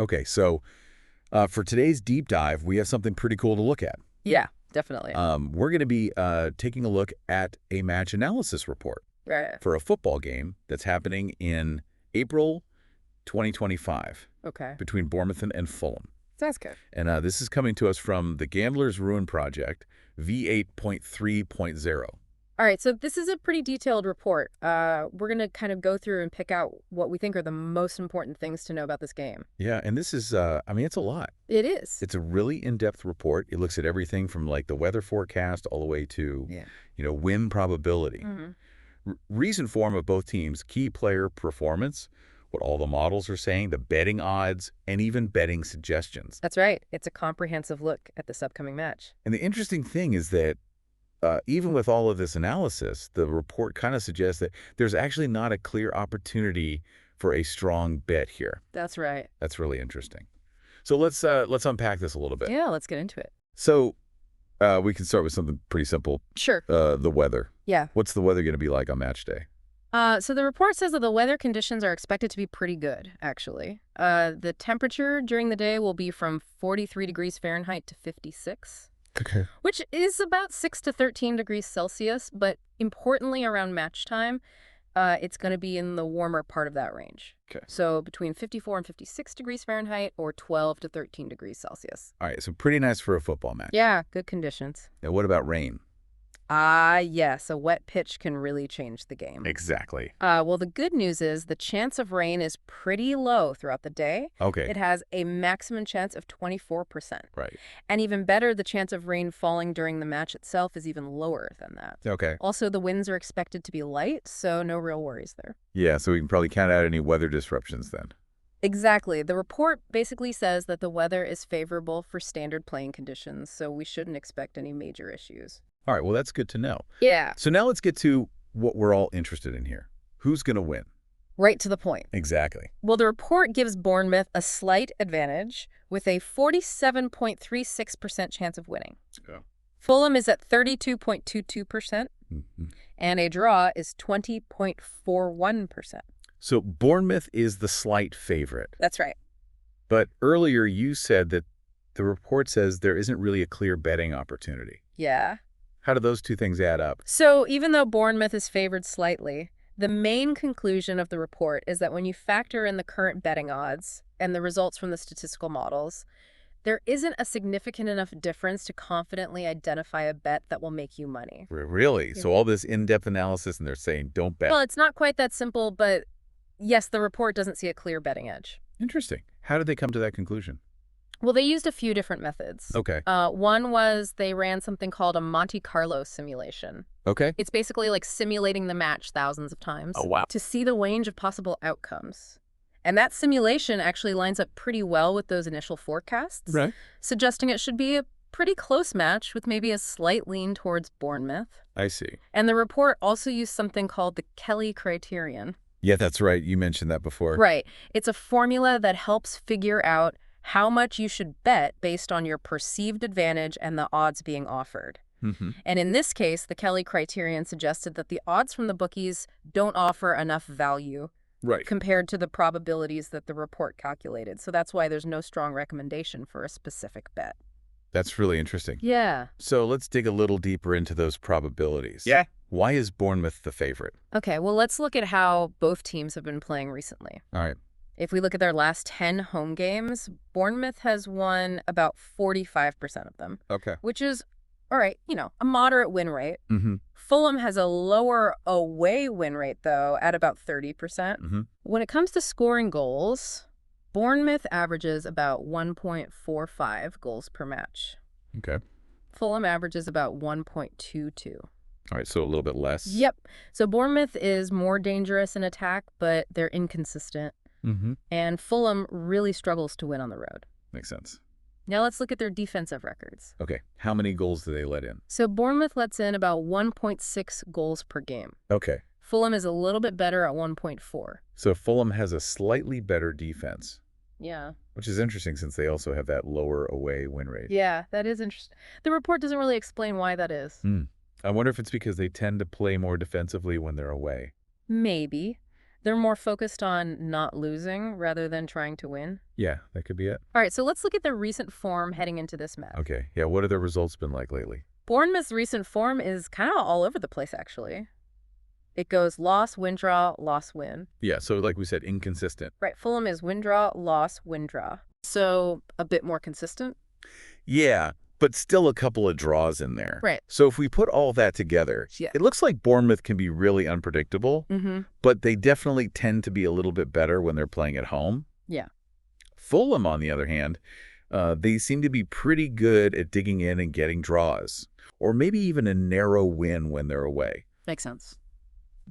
Okay, so for today's deep dive, we have something pretty cool to look at. Yeah, definitely. We're going to be taking a look at a match analysis report Right. for a football game that's happening in April 2025 Okay. between Bournemouth and Fulham. That's good. And this is coming to us from the Gambler's Ruin Project, V8.3.0. All right, so this is a pretty detailed report. We're going to kind of go through and pick out what we think are the most important things to know about this game. Yeah, and this is, I mean, it's a lot. It is. It's a really in-depth report. It looks at everything from like the weather forecast all the way to, win probability. Recent form of both teams, key player performance, what all the models are saying, the betting odds, and even betting suggestions. That's right. It's a comprehensive look at this upcoming match. And the interesting thing is that even with all of this analysis, the report kind of suggests that there's actually not a clear opportunity for a strong bet here. That's right. That's really interesting. So let's unpack this a little bit. Yeah, let's get into it. So we can start with something pretty simple. Sure. The weather. Yeah. What's the weather going to be like on match day? So the report says that the weather conditions are expected to be pretty good, actually. The temperature during the day will be from 43 degrees Fahrenheit to 56. Okay. Which is about 6 to 13 degrees Celsius, but importantly around match time, it's going to be in the warmer part of that range. Okay. So between 54 and 56 degrees Fahrenheit or 12 to 13 degrees Celsius. All right, so pretty nice for a football match. Yeah, good conditions. Now, what about rain? Yes, a wet pitch can really change the game. Exactly. Well, the good news is the chance of rain is pretty low throughout the day. Okay. It has a maximum chance of 24%. Right. And even better, the chance of rain falling during the match itself is even lower than that. Okay. Also, the winds are expected to be light, so no real worries there. Yeah, so we can probably count out any weather disruptions then. Exactly. The report basically says that the weather is favorable for standard playing conditions, so we shouldn't expect any major issues. All right, well, that's good to know. Yeah. So now let's get to what we're all interested in here. Who's going to win? Right to the point. Exactly. Well, the report gives Bournemouth a slight advantage with a 47.36% chance of winning. Yeah. Fulham is at 32.22%, and a draw is 20.41%. So Bournemouth is the slight favorite. That's right. But earlier you said that the report says there isn't really a clear betting opportunity. Yeah. How do those two things add up? So even though Bournemouth is favored slightly, the main conclusion of the report is that when you factor in the current betting odds and the results from the statistical models, there isn't a significant enough difference to confidently identify a bet that will make you money. Really? Yeah. So all this in-depth analysis and they're saying don't bet. Well, it's not quite that simple, but yes, the report doesn't see a clear betting edge. Interesting. How did they come to that conclusion? Well, they used a few different methods. Okay. One was they ran something called a Monte Carlo simulation. Okay. It's basically like simulating the match thousands of times. Oh, wow. To see the range of possible outcomes. And that simulation actually lines up pretty well with those initial forecasts, Right. suggesting it should be a pretty close match with maybe a slight lean towards Bournemouth. I see. And the report also used something called the Kelly criterion. Yeah, that's right. You mentioned that before. Right. It's a formula that helps figure out how much you should bet based on your perceived advantage and the odds being offered. And in this case, the Kelly criterion suggested that the odds from the bookies don't offer enough value compared to the probabilities that the report calculated. So that's why there's no strong recommendation for a specific bet. That's really interesting. Yeah. So let's dig a little deeper into those probabilities. Yeah. Why is Bournemouth the favorite? Okay, well, let's look at how both teams have been playing recently. All right. If we look at their last 10 home games, Bournemouth has won about 45% of them. Okay. Which is, all right, a moderate win rate. Mm-hmm. Fulham has a lower away win rate, though, at about 30%. When it comes to scoring goals, Bournemouth averages about 1.45 goals per match. Okay. Fulham averages about 1.22. All right, so a little bit less. Yep. So Bournemouth is more dangerous in attack, but they're inconsistent. And Fulham really struggles to win on the road. Makes sense. Now let's look at their defensive records. Okay. How many goals do they let in? So Bournemouth lets in about 1.6 goals per game. Okay. Fulham is a little bit better at 1.4. So Fulham has a slightly better defense. Yeah. Which is interesting since they also have that lower away win rate. Yeah, that is interesting. The report doesn't really explain why that is. I wonder if it's because they tend to play more defensively when they're away. Maybe. They're more focused on not losing rather than trying to win. Yeah, that could be it. All right, so let's look at the recent form heading into this match. Okay, yeah, what have the results been like lately? Bournemouth's recent form is kind of all over the place, actually. It goes loss, win, draw, loss, win. Yeah, so like we said, inconsistent. Right, Fulham is win, draw, loss, win, draw. So a bit more consistent. Yeah, but still a couple of draws in there. Right. So if we put all that together, Yeah. it looks like Bournemouth can be really unpredictable, Mm-hmm. but they definitely tend to be a little bit better when they're playing at home. Yeah. Fulham, on the other hand, they seem to be pretty good at digging in and getting draws, or maybe even a narrow win when they're away. Makes sense.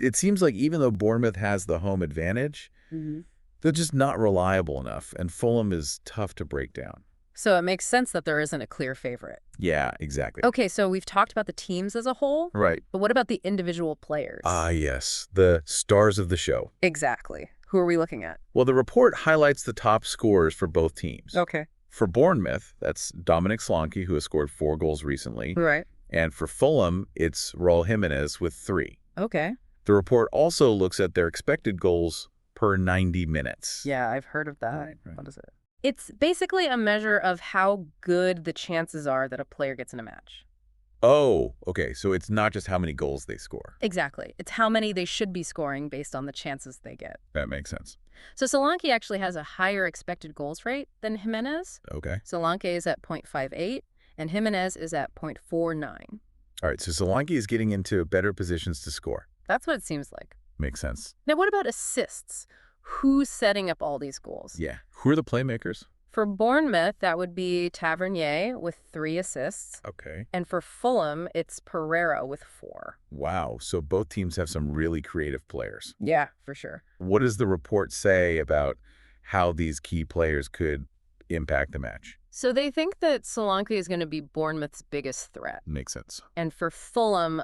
It seems like even though Bournemouth has the home advantage, they're just not reliable enough, and Fulham is tough to break down. So it makes sense that there isn't a clear favorite. Yeah, exactly. Okay, so we've talked about the teams as a whole, Right. but what about the individual players? Ah, yes, the stars of the show. Exactly. Who are we looking at? Well, the report highlights the top scorers for both teams. Okay. For Bournemouth, that's Dominic Solanke, who has scored 4 goals recently. Right. And for Fulham, it's Raul Jimenez with 3. Okay. The report also looks at their expected goals per 90 minutes. Yeah, I've heard of that. Right. What is it? It's basically a measure of how good the chances are that a player gets in a match. Oh, okay. So it's not just how many goals they score. Exactly. It's how many they should be scoring based on the chances they get. That makes sense. So Solanke actually has a higher expected goals rate than Jimenez. Okay. Solanke is at 0.58 and Jimenez is at 0.49. All right. So Solanke is getting into better positions to score. That's what it seems like. Makes sense. Now, what about assists? Who's setting up all these goals? Yeah. Who are the playmakers? For Bournemouth, that would be Tavernier with 3 assists. Okay. And for Fulham, it's Pereira with 4. Wow. So both teams have some really creative players. Yeah, for sure. What does the report say about how these key players could impact the match? So they think that Solanke is going to be Bournemouth's biggest threat. Makes sense. And for Fulham,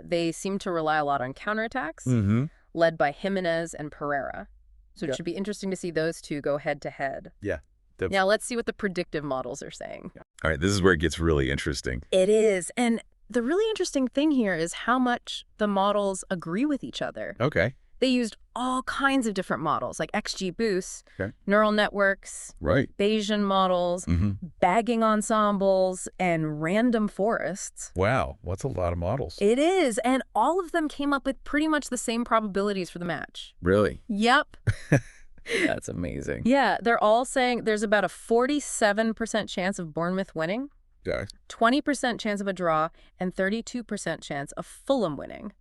they seem to rely a lot on counterattacks, Mm-hmm. led by Jimenez and Pereira. So Yeah. it should be interesting to see those two go head-to-head. Yeah. Now let's see what the predictive models are saying. All right. This is where it gets really interesting. It is. And the really interesting thing here is how much the models agree with each other. Okay. They used all kinds of different models, like XG boosts, Okay. neural networks, Right. Bayesian models, Mm-hmm. bagging ensembles, and random forests. Wow. What's a lot of models? It is, and all of them came up with pretty much the same probabilities for the match. Really? Yep. That's amazing. Yeah, they're all saying there's about a 47% chance of Bournemouth winning, Okay. 20% chance of a draw, and 32% chance of Fulham winning.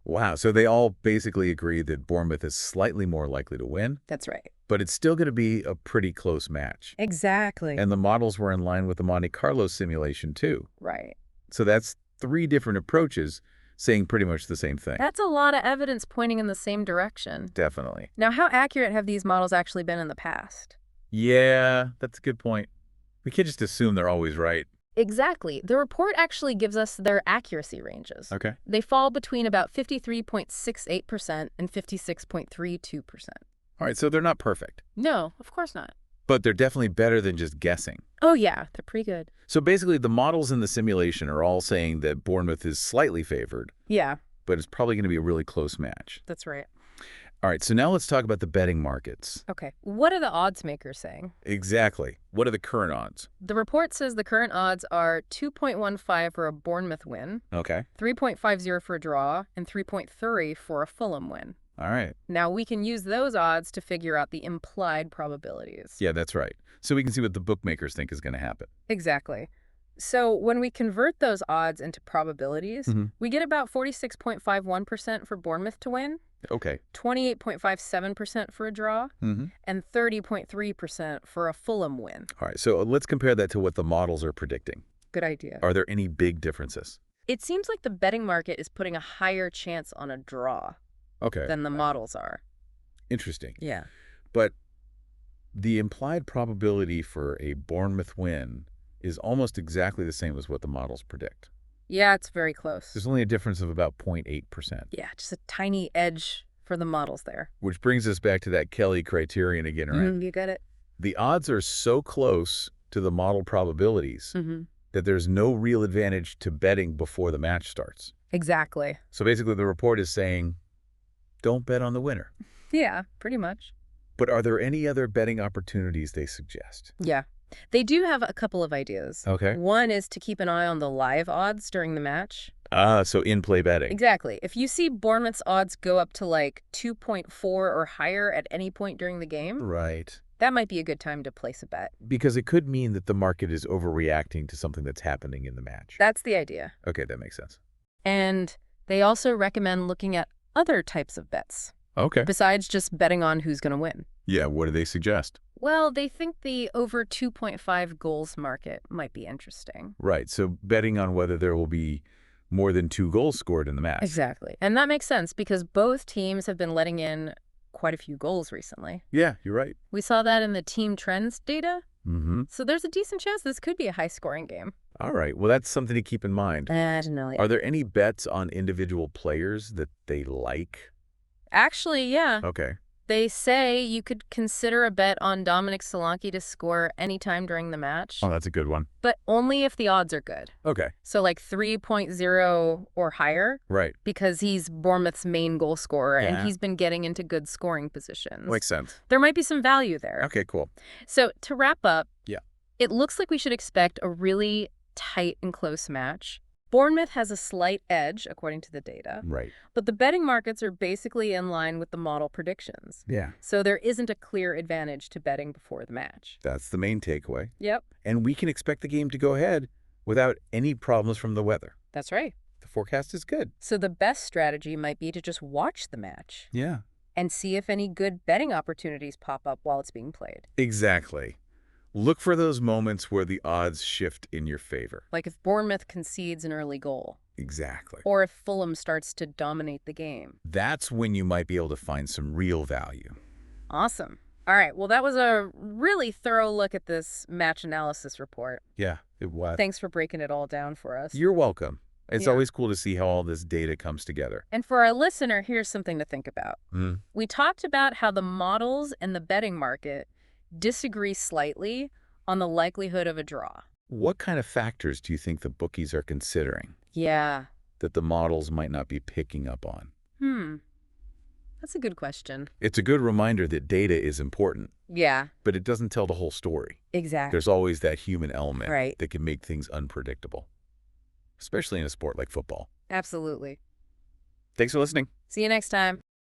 Wow. So they all basically agree that Bournemouth is slightly more likely to win, That's right. but it's still going to be a pretty close match. Exactly. And the models were in line with the Monte Carlo simulation, too. Right. So that's 3 different approaches saying pretty much the same thing. That's a lot of evidence pointing in the same direction. Definitely. Now, how accurate have these models actually been in the past? Yeah, that's a good point. We can't just assume they're always right. Exactly. The report actually gives us their accuracy ranges. Okay. They fall between about 53.68% and 56.32%. All right, so they're not perfect, No, of course not. but they're definitely better than just guessing. Oh, yeah, they're pretty good. So basically, the models in the simulation are all saying that Bournemouth is slightly favored, Yeah, but it's probably going to be a really close match. that's right. All right, so now let's talk about the betting markets. Okay, what are the odds makers saying? Exactly. What are the current odds? The report says the current odds are 2.15 for a Bournemouth win, Okay. 3.50 for a draw, and 3.30 for a Fulham win. All right. Now, we can use those odds to figure out the implied probabilities. Yeah, that's right. So we can see what the bookmakers think is going to happen. Exactly. So when we convert those odds into probabilities, Mhm. we get about 46.51% for Bournemouth to win, Okay. 28.57% for a draw, Mm-hmm. and 30.3% for a Fulham win. All right, so let's compare that to what the models are predicting. Good idea. Are there any big differences? It seems like the betting market is putting a higher chance on a draw Okay. than the models are. Interesting. Yeah. But the implied probability for a Bournemouth win is almost exactly the same as what the models predict. Yeah, it's very close. There's only a difference of about 0.8%, Yeah, just a tiny edge for the models there. which brings us back to that Kelly criterion again, right? You get it? The odds are so close to the model probabilities Mm-hmm. that there's no real advantage to betting before the match starts. Exactly. So basically the report is saying, don't bet on the winner. Yeah, pretty much. But are there any other betting opportunities they suggest? Yeah. They do have a couple of ideas. Okay. One is to keep an eye on the live odds during the match. So in-play betting. Exactly. If you see Bournemouth's odds go up to like 2.4 or higher at any point during the game, Right. that might be a good time to place a bet. Because it could mean that the market is overreacting to something that's happening in the match. That's the idea. Okay, that makes sense. And they also recommend looking at other types of bets, Okay. besides just betting on who's going to win. Yeah, what do they suggest? Well, they think the over 2.5 goals market might be interesting. Right, so betting on whether there will be more than 2 goals scored in the match. Exactly. And that makes sense because both teams have been letting in quite a few goals recently. Yeah, you're right. We saw that in the team trends data. Mm-hmm. So there's a decent chance this could be a high-scoring game. All right, well, that's something to keep in mind. I don't know. Are there any bets on individual players that they like? Actually, yeah. Okay. They say you could consider a bet on Dominic Solanke to score anytime during the match, Oh, that's a good one. but only if the odds are good. Okay. So like 3.0 or higher, Right. because he's Bournemouth's main goal scorer Yeah. and he's been getting into good scoring positions. Makes sense. There might be some value there. Okay, cool. So to wrap up, Yeah. it looks like we should expect a really tight and close match. Bournemouth has a slight edge, according to the data, Right. but the betting markets are basically in line with the model predictions. Yeah. So there isn't a clear advantage to betting before the match. That's the main takeaway. Yep, And we can expect the game to go ahead without any problems from the weather. that's right. The forecast is good. So the best strategy might be to just watch the match Yeah. and see if any good betting opportunities pop up while it's being played. Exactly. Look for those moments where the odds shift in your favor. Like if Bournemouth concedes an early goal, Exactly. or if Fulham starts to dominate the game. That's when you might be able to find some real value. Awesome. All right, well, that was a really thorough look at this match analysis report. Yeah, it was. Thanks for breaking it all down for us. You're welcome. It's Yeah. always cool to see how all this data comes together. And for our listener, here's something to think about. We talked about how the models and the betting market disagree slightly on the likelihood of a draw. What kind of factors do you think the bookies are considering Yeah. that the models might not be picking up on? That's a good question. It's a good reminder that data is important, Yeah, but it doesn't tell the whole story. exactly. There's always that human element Right. that can make things unpredictable, especially in a sport like football. Absolutely. Thanks for listening. See you next time.